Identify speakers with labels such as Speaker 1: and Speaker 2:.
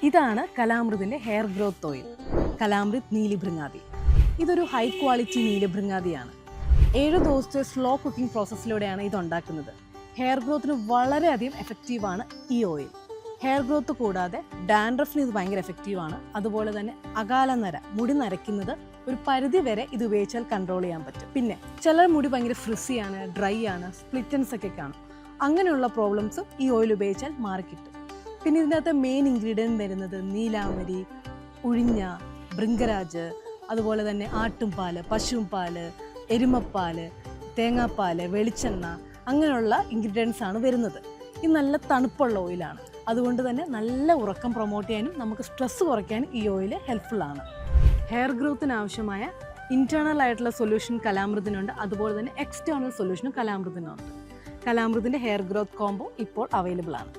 Speaker 1: ഇതാണ് കലാമൃതിൻ്റെ hair growth oil, കലാമൃത് നീലിഭൃങ്ങാതി. ഇതൊരു high quality നീലിഭൃങ്ങാതിയാണ്. 7 ദിവസത്തെ സ്ലോ കുക്കിംഗ് പ്രോസസ്സിലൂടെയാണ് ഇത് ഉണ്ടാക്കുന്നത്. ഹെയർ ഗ്രോത്തിന് വളരെയധികം എഫക്റ്റീവാണ് ഈ ഓയിൽ. ഹെയർ ഗ്രോത്ത് കൂടാതെ ഡാൻഡ്രഫിന് ഇത് ഭയങ്കര എഫക്റ്റീവാണ്. അതുപോലെ തന്നെ അകാല നര, മുടി നരയ്ക്കുന്നത് ഒരു പരിധി വരെ ഇത് ഉപയോഗിച്ചാൽ കൺട്രോൾ ചെയ്യാൻ പറ്റും. പിന്നെ ചിലർ മുടി ഭയങ്കര ഫ്രിസിയാണ്, ഡ്രൈ ആണ്, സ്പ്ലിറ്റൻസ് ഒക്കെ കാണും. അങ്ങനെയുള്ള പ്രോബ്ലംസും ഈ ഓയിൽ ഉപയോഗിച്ചാൽ മാറിക്കിട്ടും. പിന്നെ ഇതിനകത്ത് മെയിൻ ഇൻഗ്രീഡിയൻറ്റ് വരുന്നത് നീലാമരി, ഉഴിഞ്ഞ, ഭൃംഗരാജ്, അതുപോലെ തന്നെ ആട്ടുംപാല്, പശുപ്പാല്, എരുമപ്പാല്, തേങ്ങാപ്പാല്, വെളിച്ചെണ്ണ, അങ്ങനെയുള്ള ഇൻഗ്രീഡിയൻസ് ആണ് വരുന്നത്. ഇത് നല്ല തണുപ്പുള്ള ഓയിലാണ്. അതുകൊണ്ട് തന്നെ നല്ല ഉറക്കം പ്രൊമോട്ട് ചെയ്യാനും നമുക്ക് സ്ട്രെസ് കുറയ്ക്കാനും ഈ ഓയിൽ ഹെൽപ്ഫുള്ളാണ്. ഹെയർ ഗ്രോത്തിന് ആവശ്യമായ ഇൻറ്റേർണൽ ആയിട്ടുള്ള സൊല്യൂഷൻ കലാമൃതിനുണ്ട്. അതുപോലെ തന്നെ എക്സ്റ്റേണൽ സൊല്യൂഷനും കലാമൃതിനുണ്ട്. കലാമൃതിൻ്റെ ഹെയർ ഗ്രോത്ത് കോംബോ ഇപ്പോൾ അവൈലബിൾ ആണ്.